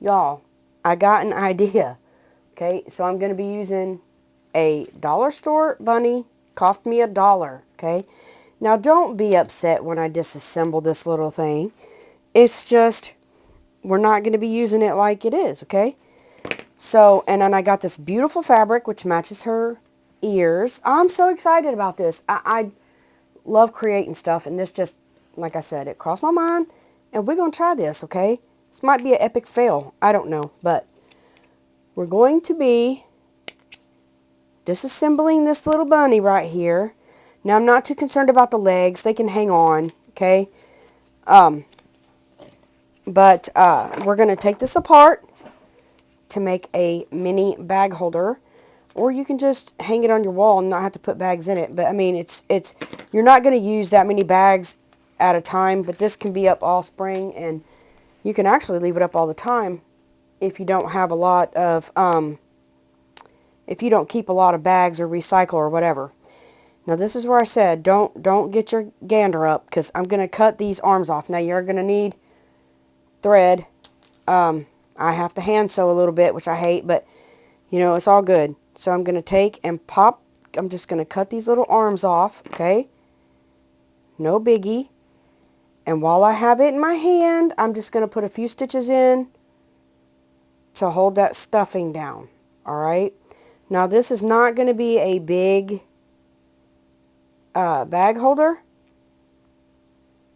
Y'all, I got an idea. Okay, so I'm going to be using a dollar store bunny. Cost me $1. Okay, now don't be upset when I disassemble this little thing. It's just, we're not going to be using it like it is, okay? So, and then I got this beautiful fabric which matches her ears. I'm so excited about this. I love creating stuff, and this just, like I said, it crossed my mind, and we're going to try this, okay? This might be an epic fail. I don't know, but we're going to be disassembling this little bunny right here. Now, I'm not too concerned about the legs. They can hang on, okay? But we're going to take this apart to make a mini bag holder, or you can just hang it on your wall and not have to put bags in it. But I mean, it's you're not going to use that many bags at a time, but this can be up all spring, and you can actually leave it up all the time if you don't have a lot of if you don't keep a lot of bags or recycle or whatever. Now this is where I said don't get your gander up, because I'm going to cut these arms off. Now you're going to need thread. I have to hand sew a little bit, which I hate, but you know, it's all good. So I'm going to take and pop, I'm just going to cut these little arms off, okay? No biggie. And while I have it in my hand, I'm just going to put a few stitches in to hold that stuffing down, all right? Now this is not going to be a big bag holder.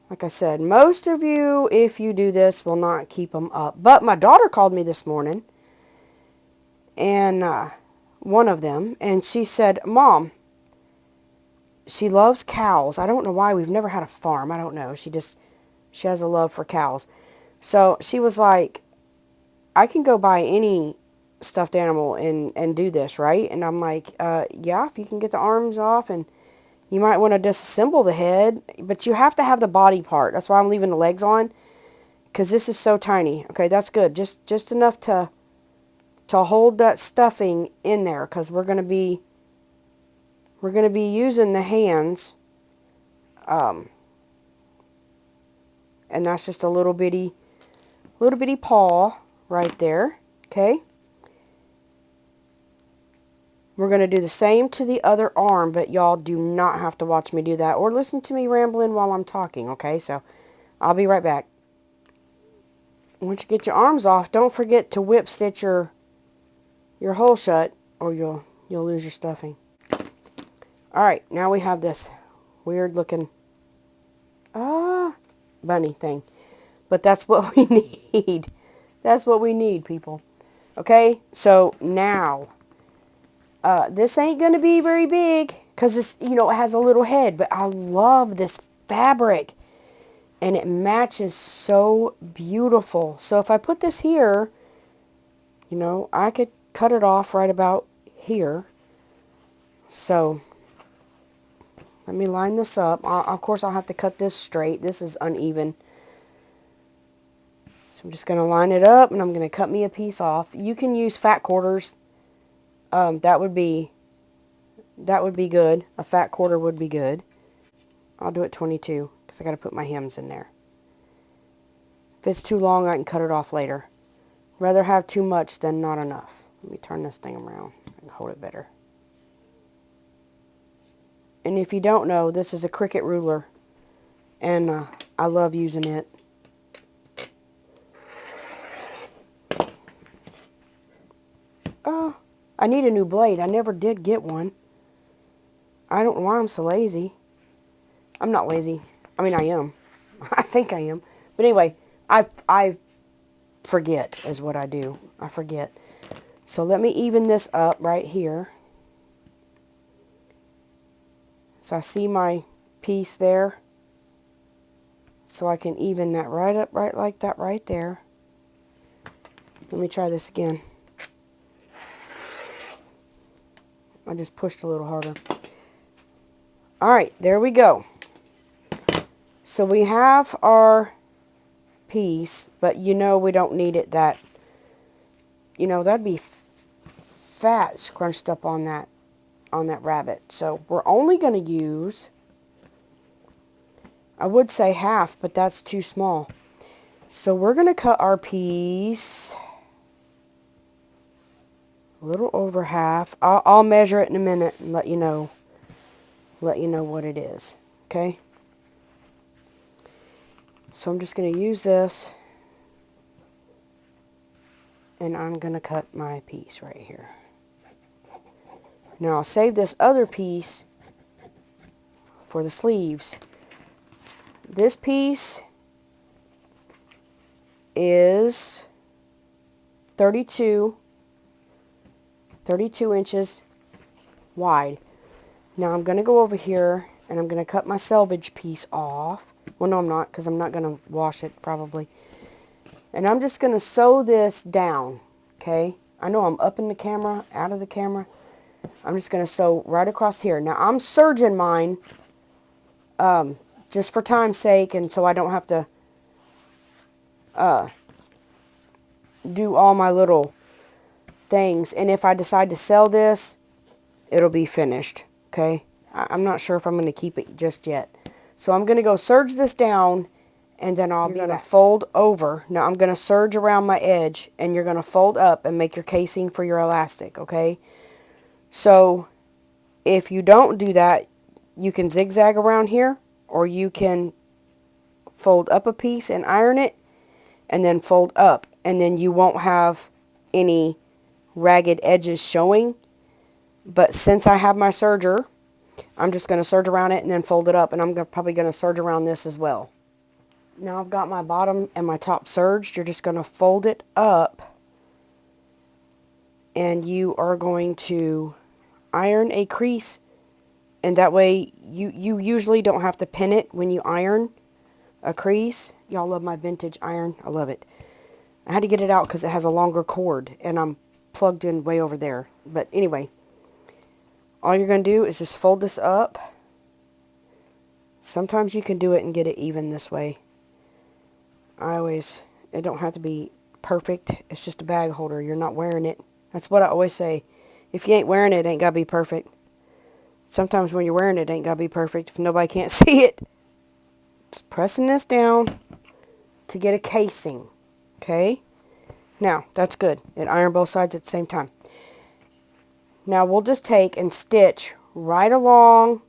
Like I said, most of you, if you do this, will not keep them up. But my daughter called me this morning, and one of them, and she said, Mom, she loves cows. I don't know why. We've never had a farm. I don't know. She has a love for cows. So she was like, I can go buy any stuffed animal and do this, right? And I'm like, yeah, if you can get the arms off, and you might want to disassemble the head, but you have to have the body part. That's why I'm leaving the legs on, because this is so tiny. Okay, that's good. Just enough to hold that stuffing in there, because we're going to be using the hands, and that's just a little bitty paw right there. Okay. We're going to do the same to the other arm, but y'all do not have to watch me do that or listen to me rambling while I'm talking, okay? So, I'll be right back. Once you get your arms off, don't forget to whip stitch your hole shut, or you'll lose your stuffing. Alright, now we have this weird looking bunny thing. But that's what we need. That's what we need, people. Okay? So, now this ain't going to be very big, because it's, you know, it has a little head, but I love this fabric, and it matches so beautiful. So if I put this here, you know, I could cut it off right about here. So let me line this up. Of course, I'll have to cut this straight. This is uneven. So I'm just going to line it up, and I'm going to cut me a piece off. You can use fat quarters. That would be good. A fat quarter would be good. I'll do it 22, because I got to put my hems in there. If it's too long, I can cut it off later. Rather have too much than not enough. Let me turn this thing around and hold it better. And if you don't know, this is a Cricut ruler, and I love using it. I need a new blade. I never did get one. I don't know why I'm so lazy. I'm not lazy. I mean, I am. I think I am. But anyway, I forget is what I do. I forget. So let me even this up right here. So I see my piece there. So I can even that right up, right like that right there. Let me try this again. I just pushed a little harder. Alright, there we go. So we have our piece, but you know we don't need it that, you know, that'd be fat scrunched up on that rabbit. So we're only going to use, I would say half, but that's too small. So we're going to cut our piece A little over half. I'll measure it in a minute and let you know what it is. Okay? So I'm just going to use this, and I'm going to cut my piece right here. Now I'll save this other piece for the sleeves. This piece is 32 inches wide. Now I'm going to go over here and I'm going to cut my selvage piece off. Well, no, I'm not, because I'm not going to wash it probably. And I'm just going to sew this down, okay? I know I'm up in the camera, out of the camera. I'm just going to sew right across here. Now I'm serging mine just for time's sake, and so I don't have to do all my little things. And if I decide to sell this, it'll be finished, okay? I'm not sure if I'm going to keep it just yet. So I'm going to go serge this down, and then I'll be going to fold over. Now I'm going to serge around my edge, and you're going to fold up and make your casing for your elastic, okay? So if you don't do that, you can zigzag around here, or you can fold up a piece and iron it, and then fold up, and then you won't have any ragged edges showing. But since I have my serger, I'm just going to serge around it and then fold it up, and I'm probably going to serge around this as well. Now I've got my bottom and my top serged. You're just going to fold it up, and you are going to iron a crease, and that way you usually don't have to pin it when you iron a crease. Y'all love my vintage iron. I love it. I had to get it out because it has a longer cord, and I'm plugged in way over there. But anyway, all you're going to do is just fold this up. Sometimes you can do it and get it even this way. It don't have to be perfect. It's just a bag holder. You're not wearing it. That's what I always say. If you ain't wearing it, it ain't got to be perfect. Sometimes when you're wearing it, it ain't got to be perfect if nobody can't see it. Just pressing this down to get a casing. Okay? Now, that's good. It ironed both sides at the same time. Now, we'll just take and stitch right along.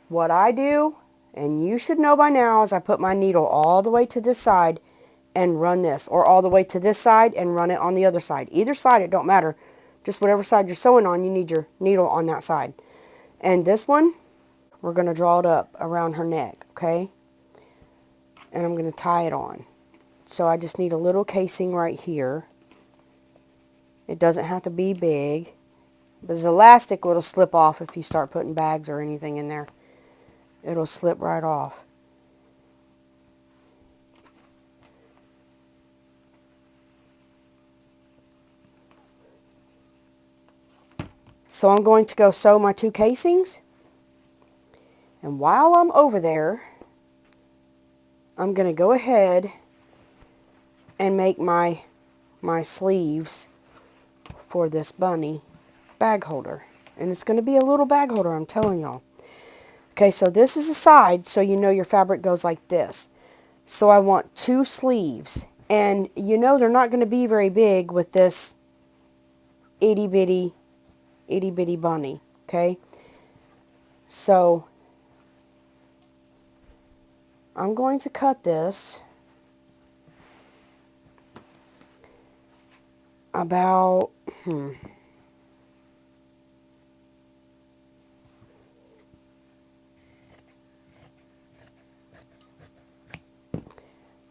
What I do, and you should know by now, is I put my needle all the way to this side and run this. Or all the way to this side and run it on the other side. Either side, it don't matter. Just whatever side you're sewing on, you need your needle on that side. And this one, we're going to draw it up around her neck, okay? And I'm going to tie it on. So I just need a little casing right here. It doesn't have to be big. But this elastic will slip off if you start putting bags or anything in there. It'll slip right off. So I'm going to go sew my two casings. And while I'm over there, I'm going to go ahead and make my sleeves for this bunny bag holder. And it's going to be a little bag holder, I'm telling y'all. Okay, so this is a side, so you know your fabric goes like this. So I want two sleeves. And you know they're not going to be very big with this itty bitty bunny. Okay? So I'm going to cut this about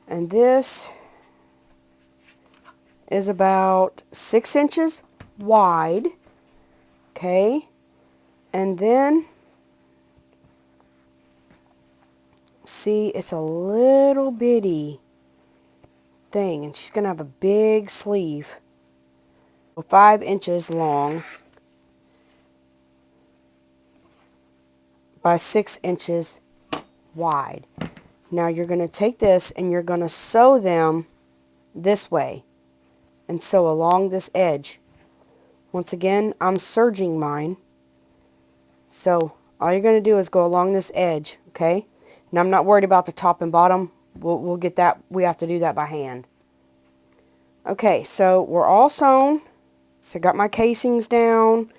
and this is about 6 inches wide. Okay? And then see, it's a little bitty thing, and she's going to have a big sleeve. 5 inches long by 6 inches wide. Now you're going to take this and you're going to sew them this way and sew along this edge. Once again, I'm serging mine. So all you're going to do is go along this edge, okay? And I'm not worried about the top and bottom. We'll get that. We have to do that by hand. Okay, so we're all sewn. So got my casings down,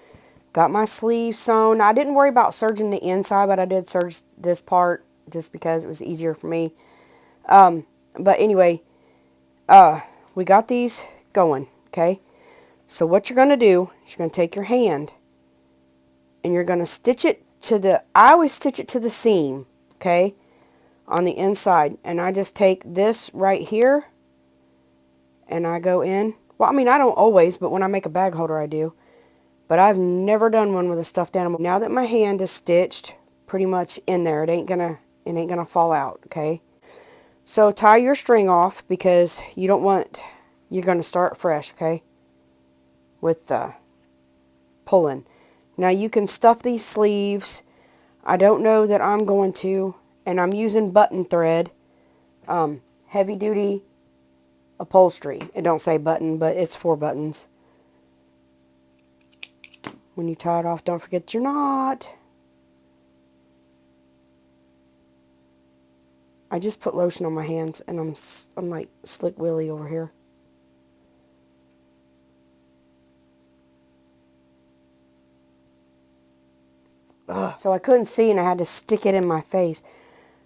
got my sleeve sewn. I didn't worry about serging the inside, but I did serge this part just because it was easier for me. But anyway, we got these going, okay? So what you're going to do is you're going to take your hand and you're going to stitch it to the, I always stitch it to the seam, okay, on the inside. And I just take this right here and I go in. Well, I mean, I don't always, but when I make a bag holder, I do. But I've never done one with a stuffed animal. Now that my hand is stitched pretty much in there, it ain't gonna fall out, okay? So tie your string off because you don't want, you're gonna start fresh, okay? With the pulling. Now you can stuff these sleeves. I don't know that I'm going to, and I'm using button thread, heavy duty upholstery. It don't say button, but it's 4 buttons. When you tie it off, don't forget your knot. I just put lotion on my hands, and I'm like Slick Willy over here. Ugh. So I couldn't see, and I had to stick it in my face.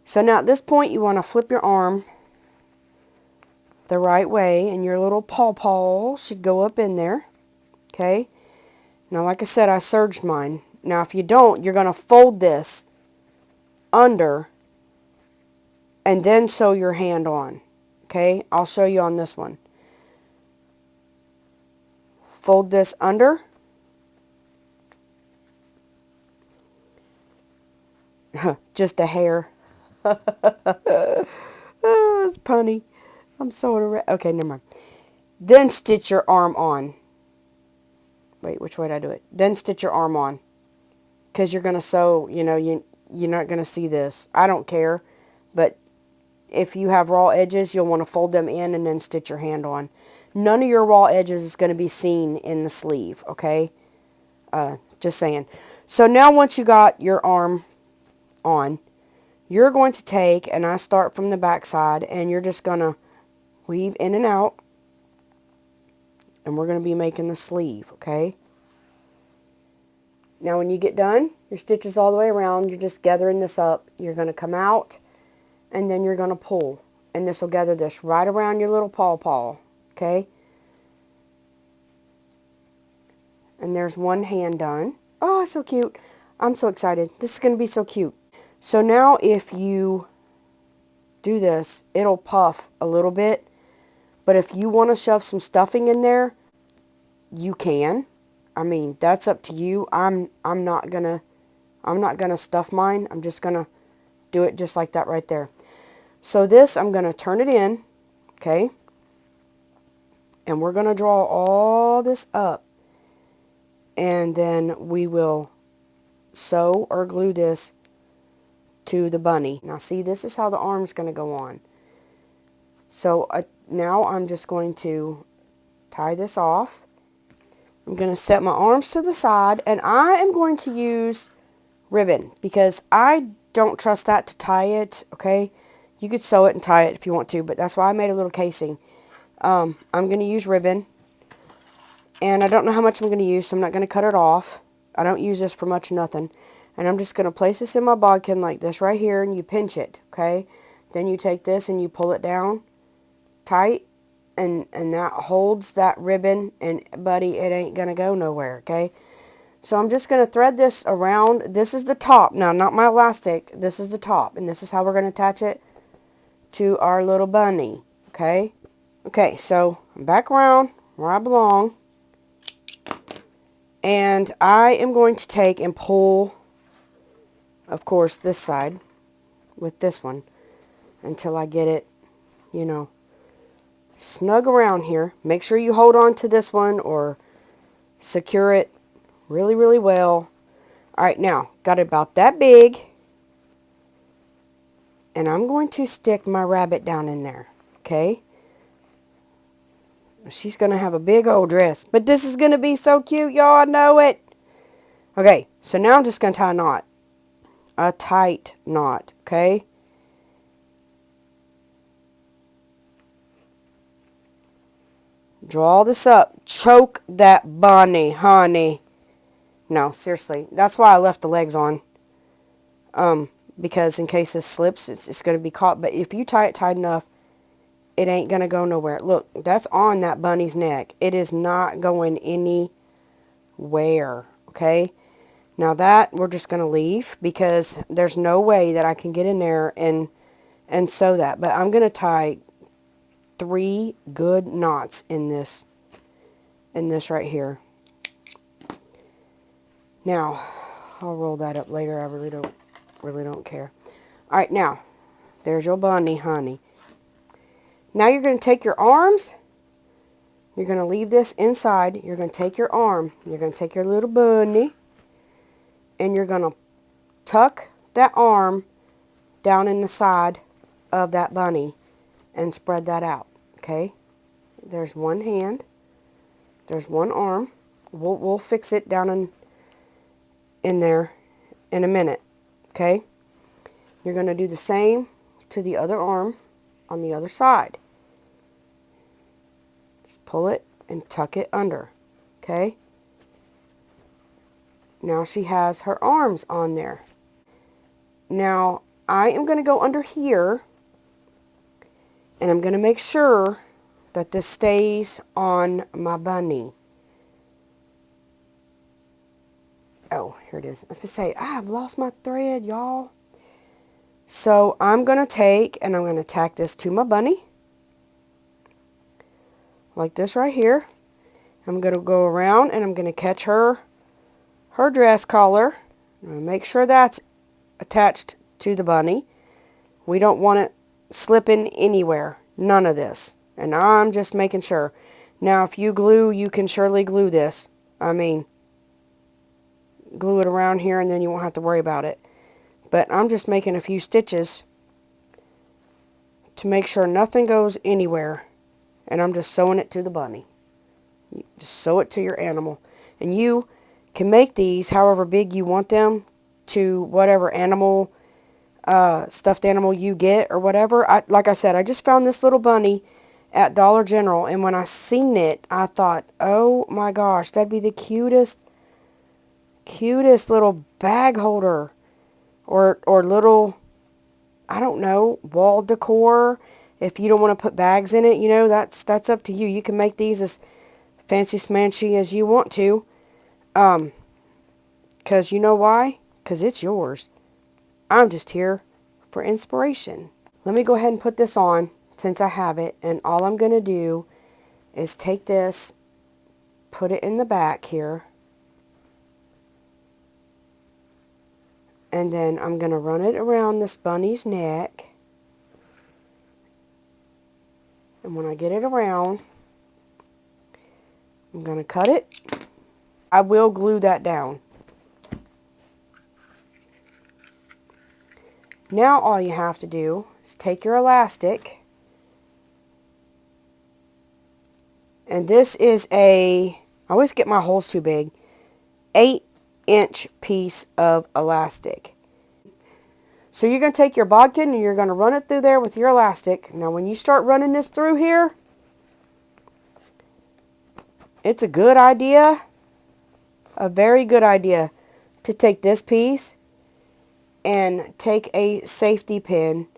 So now at this point, you want to flip your arm the right way, and your little paw should go up in there. Okay? Now, like I said, I serged mine. Now, if you don't, you're going to fold this under and then sew your hand on. Okay? I'll show you on this one. Fold this under. Just a hair. Oh, it's punny. I'm so okay, never mind. Then stitch your arm on. Wait, which way did I do it? Then stitch your arm on. Because you're going to sew, you know, you're not going to see this. I don't care. But if you have raw edges, you'll want to fold them in and then stitch your hand on. None of your raw edges is going to be seen in the sleeve, okay? Just saying. So now once you got your arm on, you're going to take, and I start from the back side, and you're just going to weave in and out. And we're going to be making the sleeve, okay? Now when you get done, your stitches all the way around, you're just gathering this up. You're going to come out, and then you're going to pull. And this will gather this right around your little paw, okay? And there's one hand done. Oh, so cute. I'm so excited. This is going to be so cute. So now if you do this, it'll puff a little bit. But if you want to shove some stuffing in there, you can. I mean, that's up to you. I'm not gonna stuff mine. I'm just gonna do it just like that right there. So this, I'm gonna turn it in, okay? And we're gonna draw all this up, and then we will sew or glue this to the bunny. Now see, this is how the arm's gonna go on. So now I'm just going to tie this off. I'm going to set my arms to the side, and I am going to use ribbon because I don't trust that to tie it, okay? You could sew it and tie it if you want to, but that's why I made a little casing. I'm going to use ribbon, and I don't know how much I'm going to use, so I'm not going to cut it off. I don't use this for much nothing. And I'm just going to place this in my bodkin like this right here, and you pinch it, okay? Then you take this and you pull it down tight, and that holds that ribbon, and buddy, it ain't going to go nowhere, okay? So I'm just going to thread this around. This is the top. Now, not my elastic. This is the top, and this is how we're going to attach it to our little bunny, okay? Okay, so I'm back around where I belong, and I am going to take and pull, of course, this side with this one until I get it, you know, snug around here. Make sure you hold on to this one or secure it really, really well. Alright, now, got it about that big, and I'm going to stick my rabbit down in there, okay? She's going to have a big old dress, but this is going to be so cute, y'all, I know it. Okay, so now I'm just going to tie a knot, a tight knot, okay? Draw this up. Choke that bunny, honey. No, seriously. That's why I left the legs on. Because in case this slips, it's going to be caught. But if you tie it tight enough, it ain't going to go nowhere. Look, that's on that bunny's neck. It is not going anywhere. Okay? Now that we're just going to leave because there's no way that I can get in there and sew that. But I'm going to tie 3 good knots in this right here. Now, I'll roll that up later. I really don't care. All right, now, there's your bunny, honey. Now you're going to take your arms. You're going to leave this inside. You're going to take your arm. You're going to take your little bunny. And you're going to tuck that arm down in the side of that bunny and spread that out. Okay? There's one hand. There's one arm. We'll fix it down in there in a minute. Okay? You're going to do the same to the other arm on the other side. Just pull it and tuck it under. Okay? Now she has her arms on there. Now I am going to go under here and I'm going to make sure that this stays on my bunny. Oh, here it is. I was going to say, I've lost my thread, y'all. So I'm going to take and I'm going to tack this to my bunny. Like this right here. I'm going to go around and I'm going to catch her dress collar. I'm going to make sure that's attached to the bunny. We don't want it slipping anywhere. None of this. And I'm just making sure. Now, if you glue, you can surely glue this. I mean, glue it around here and then you won't have to worry about it. But I'm just making a few stitches to make sure nothing goes anywhere. And I'm just sewing it to the bunny. You just sew it to your animal. And you can make these however big you want them to whatever animal, stuffed animal you get or whatever. Like I said, I just found this little bunny at Dollar General. And when I seen it, I thought, oh my gosh, that'd be the cutest little bag holder. Or little, I don't know, wall decor. If you don't want to put bags in it, you know, that's up to you. You can make these as fancy smanchy as you want to. 'Cause you know why? 'Cause it's yours. I'm just here for inspiration. Let me go ahead and put this on since I have it. And all I'm going to do is take this, put it in the back here. And then I'm going to run it around this bunny's neck. And when I get it around, I'm going to cut it. I will glue that down. Now all you have to do is take your elastic. And this is I always get my holes too big, 8-inch piece of elastic. So you're going to take your bodkin and you're going to run it through there with your elastic. Now when you start running this through here, it's a good idea, a very good idea, to take this piece and take a safety pin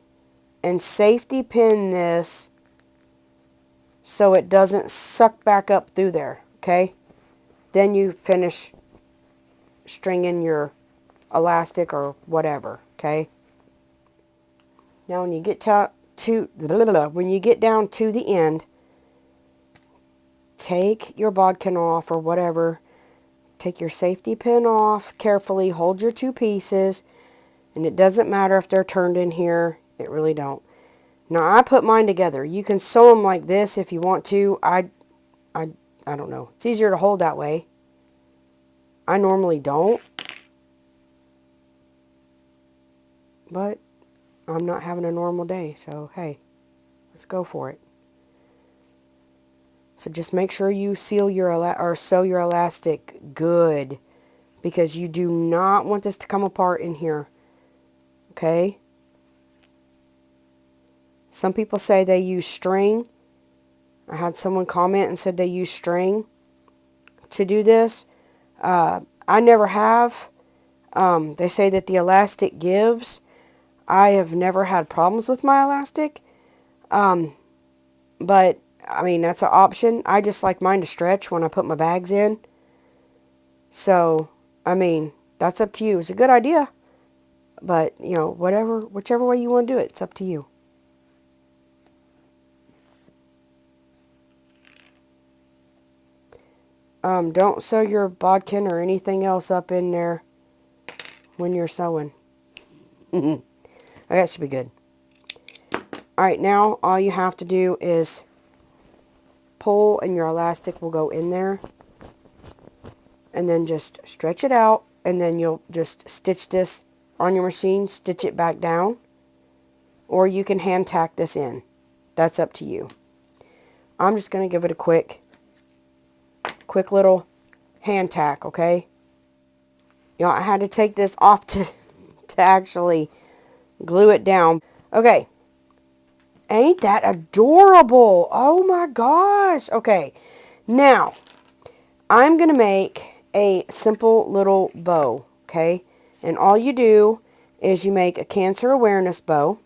and safety pin this so it doesn't suck back up through there, okay? Then you finish stringing your elastic or whatever, okay? Now when you get when you get down to the end, take your bodkin off or whatever. Take your safety pin off carefully. Hold your 2 pieces. And it doesn't matter if they're turned in here. It really don't. Now I put mine together. You can sew them like this if you want to. I don't know. It's easier to hold that way. I normally don't. But I'm not having a normal day. So hey, let's go for it. So just make sure you seal your sew your elastic good, because you do not want this to come apart in here. Okay? Some people say they use string I had someone comment and said they use string to do this. I never have. They say that the elastic gives. I have never had problems with my elastic. But, I mean, that's an option. I just like mine to stretch when I put my bags in. So, I mean, that's up to you. It's a good idea. But, you know, whichever way you want to do it, it's up to you. Don't sew your bodkin or anything else up in there when you're sewing. Okay, that should be good. Alright, now all you have to do is pull and your elastic will go in there. And then just stretch it out. And then you'll just stitch this on your machine, stitch it back down. Or you can hand tack this in. That's up to you. I'm just going to give it a quick little hand tack, okay? You know, I had to take this off to actually glue it down. Okay. Ain't that adorable? Oh my gosh. Okay. Now, I'm going to make a simple little bow, okay? And all you do is you make a cancer awareness bow.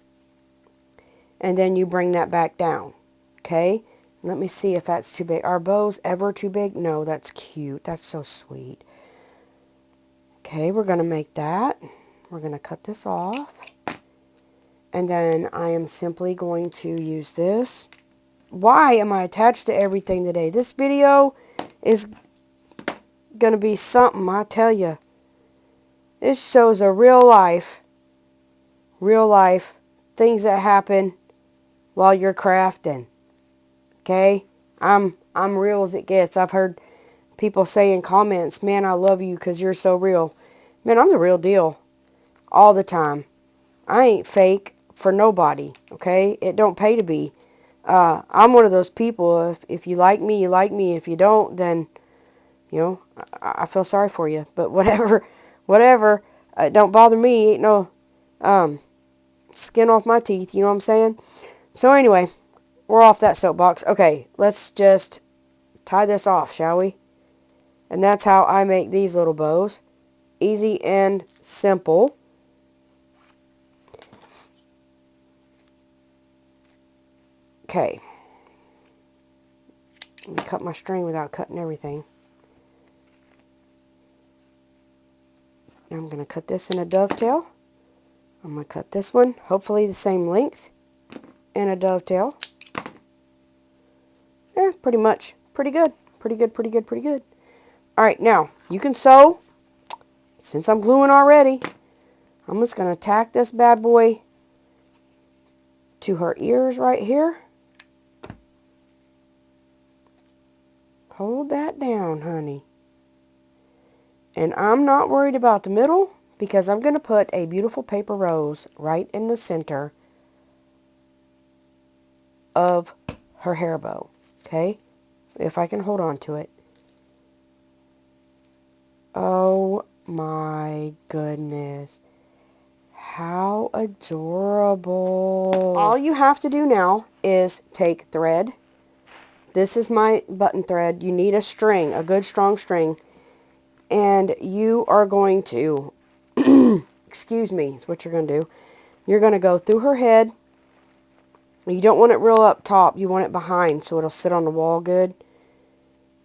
And then you bring that back down, okay? Let me see if that's too big. Are bows ever too big? No, that's cute. That's so sweet. Okay, we're going to make that. We're going to cut this off. And then I am simply going to use this. Why am I attached to everything today? This video is going to be something, I tell you. This shows a real life things that happen while you're crafting. Okay? I'm real as it gets. I've heard people say in comments, man, I love you because you're so real. Man, I'm the real deal. All the time. I ain't fake for nobody. Okay? It don't pay to be. I'm one of those people, if you like me, you like me. If you don't, then, you know, I feel sorry for you. But whatever. Don't bother me. Ain't no skin off my teeth. You know what I'm saying? So anyway, we're off that soapbox. Okay, let's just tie this off, shall we? And that's how I make these little bows. Easy and simple. Okay. Let me cut my string without cutting everything. Now I'm going to cut this in a dovetail. I'm going to cut this one, hopefully the same length, in a dovetail. Yeah, pretty much. Pretty good. Pretty good. Alright, now, you can sew. Since I'm gluing already, I'm just going to tack this bad boy to her ears right here. Hold that down, honey. And I'm not worried about the middle because I'm going to put a beautiful paper rose right in the center of her hair bow. Okay? If I can hold on to it. Oh my goodness. How adorable. All you have to do now is take thread. This is my button thread. You need a string, a good strong string. And you are going to, excuse me, is what you're going to do. You're going to go through her head. You don't want it real up top. You want it behind so it'll sit on the wall good.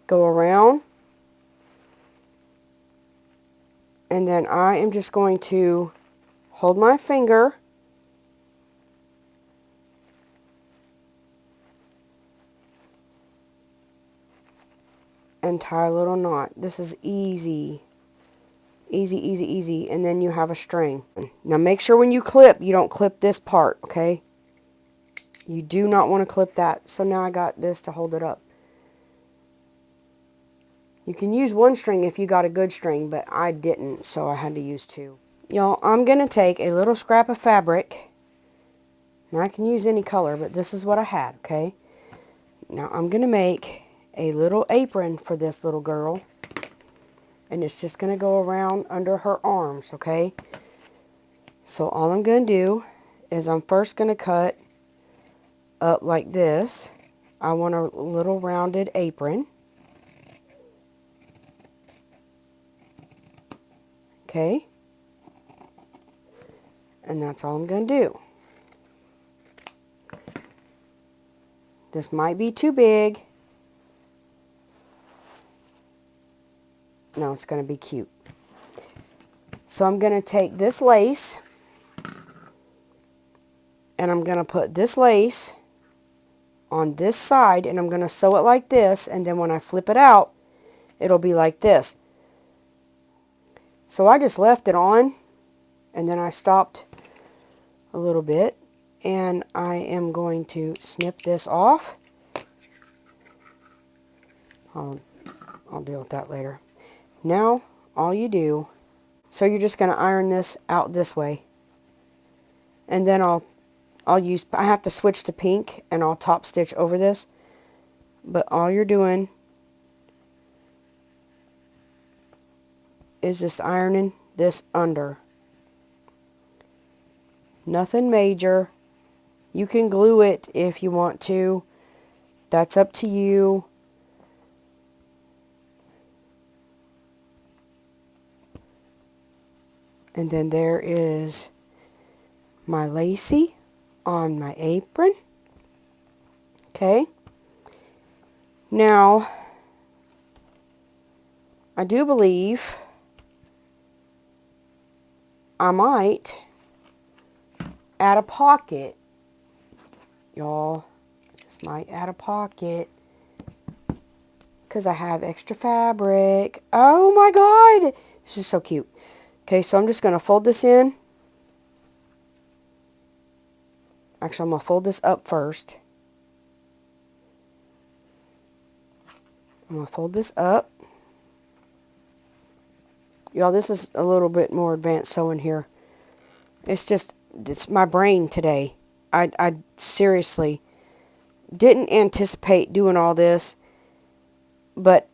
Go around. And then I am just going to hold my finger and tie a little knot. This is easy. Easy. And then you have a string. Now make sure when you clip, you don't clip this part, okay? You do not want to clip that. So now I got this to hold it up. You can use one string if you got a good string, but I didn't, so I had to use two. Y'all, I'm going to take a little scrap of fabric. Now I can use any color, but this is what I had, okay? Now I'm going to make a little apron for this little girl. And it's just going to go around under her arms, okay? So all I'm going to do is I'm first going to cut up like this. I want a little rounded apron. Okay. And that's all I'm going to do. This might be too big. No, it's going to be cute. So I'm going to take this lace and I'm going to put this lace on this side and I'm going to sew it like this, and then when I flip it out, it'll be like this. So I just left it on and then I stopped a little bit and I am going to snip this off. I'll deal with that later. Now all you do, so you're just going to iron this out this way, and then I have to switch to pink and I'll top stitch over this, but all you're doing is just ironing this under. Nothing major. You can glue it if you want to. That's up to you. And then there is my lacy on my apron. Okay. Now, I do believe I might add a pocket. Y'all, just might add a pocket because I have extra fabric. Oh my God. This is so cute. Okay, so I'm just going to fold this in. Actually, I'm going to fold this up first. I'm going to fold this up. Y'all, this is a little bit more advanced sewing here. It's my brain today. I seriously didn't anticipate doing all this. But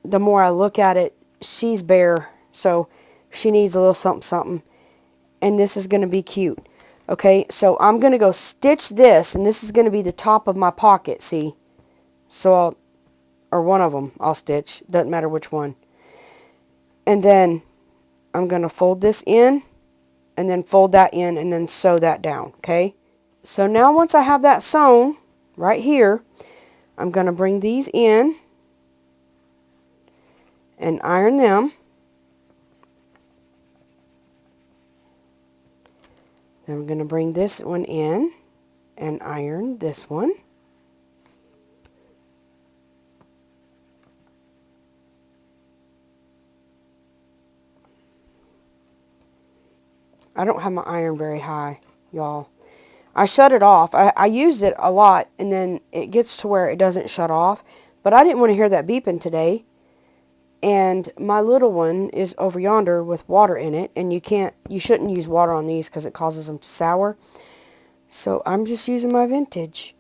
the more I look at it, she's bare. So she needs a little something, something. And this is going to be cute. Okay, so I'm going to go stitch this. And this is going to be the top of my pocket, see? So or one of them I'll stitch. Doesn't matter which one. And then I'm going to fold this in. And then fold that in. And then sew that down. Okay? So now once I have that sewn right here, I'm going to bring these in. And iron them. Then I'm going to bring this one in and iron this one. I don't have my iron very high, y'all. I shut it off. I used it a lot, and then it gets to where it doesn't shut off. But I didn't want to hear that beeping today. And my little one is over yonder with water in it, and you shouldn't use water on these because it causes them to sour. So I'm just using my vintage.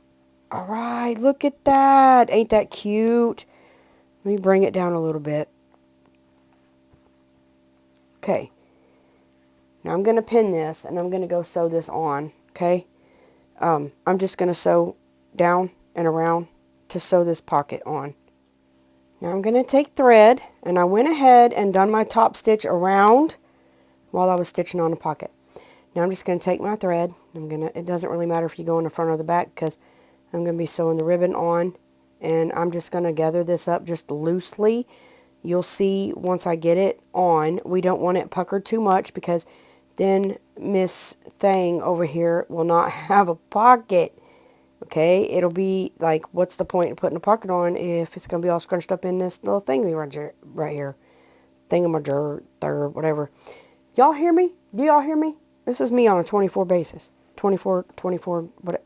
All right, look at that. Ain't that cute? Let me bring it down a little bit. Okay. Now I'm going to pin this, and I'm going to go sew this on, okay? I'm just going to sew down and around to sew this pocket on. Now I'm going to take thread, and I went ahead and done my top stitch around while I was stitching on the pocket. Now I'm just going to take my thread. It doesn't really matter if you go in the front or the back because I'm going to be sewing the ribbon on, and I'm just going to gather this up just loosely. You'll see once I get it on. We don't want it puckered too much because then Miss Thing over here will not have a pocket. Okay, it'll be like, what's the point of putting a pocket on if it's going to be all scrunched up in this little thingy right here. Thingamajig, whatever. Y'all hear me? Do y'all hear me? This is me on a 24 basis. 24, but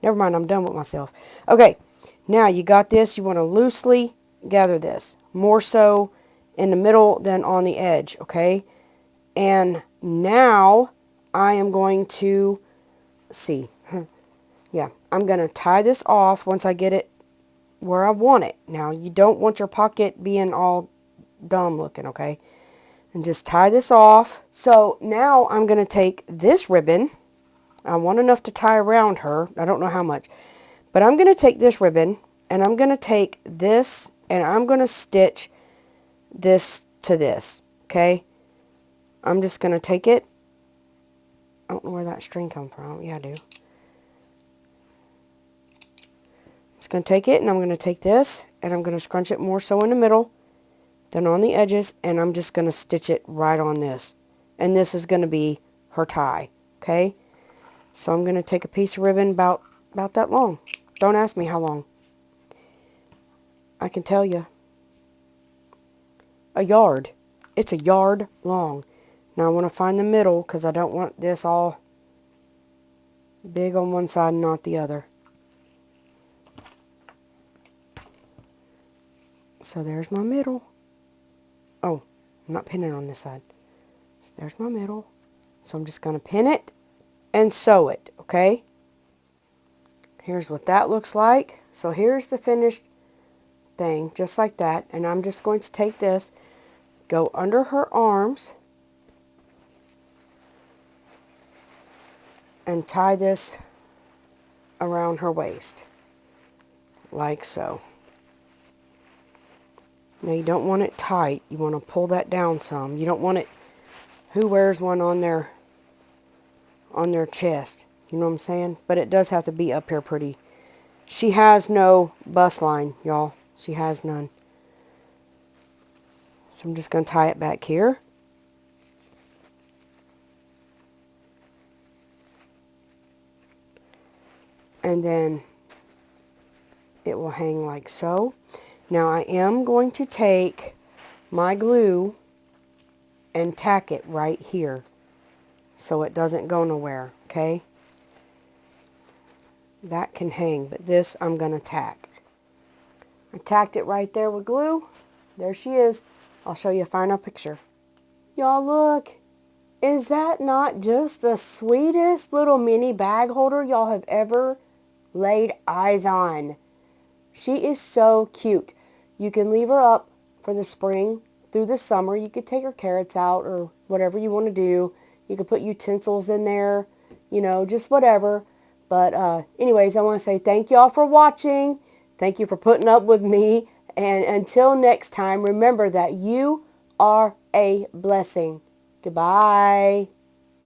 never mind, I'm done with myself. Okay, now you got this. You want to loosely gather this. More so in the middle than on the edge, okay? And now I am going to see. Yeah, I'm going to tie this off once I get it where I want it. Now, you don't want your pocket being all dumb looking, okay? And just tie this off. So now I'm going to take this ribbon. I want enough to tie around her. I don't know how much. But I'm going to take this ribbon And I'm going to take this and I'm going to stitch this to this, okay? I'm just going to take it. I don't know where that string come from. Yeah, I do. I'm just going to take it and I'm going to take this and I'm going to scrunch it more so in the middle than on the edges, and I'm just going to stitch it right on this. And this is going to be her tie, okay? So I'm going to take a piece of ribbon about that long. Don't ask me how long. I can tell you. A yard. It's a yard long. Now I want to find the middle because I don't want this all big on one side and not the other. So there's my middle. Oh, I'm not pinning on this side. So there's my middle. So I'm just going to pin it and sew it, okay? Here's what that looks like. So here's the finished thing, just like that. And I'm just going to take this, go under her arms, and tie this around her waist, like so. Now you don't want it tight. You want to pull that down some. You don't want it, who wears one on their chest? You know what I'm saying? But it does have to be up here pretty. She has no bust line, y'all. She has none. So I'm just going to tie it back here. And then it will hang like so. Now I am going to take my glue and tack it right here so it doesn't go nowhere, okay? That can hang, but this I'm going to tack. I tacked it right there with glue. There she is. I'll show you a final picture. Y'all look. Is that not just the sweetest little mini bag holder y'all have ever laid eyes on? She is so cute. You can leave her up for the spring through the summer. You could take her carrots out or whatever you want to do. You could put utensils in there, you know, just whatever. But anyways, I want to say thank y'all for watching. Thank you for putting up with me. And until next time, remember that you are a blessing. Goodbye.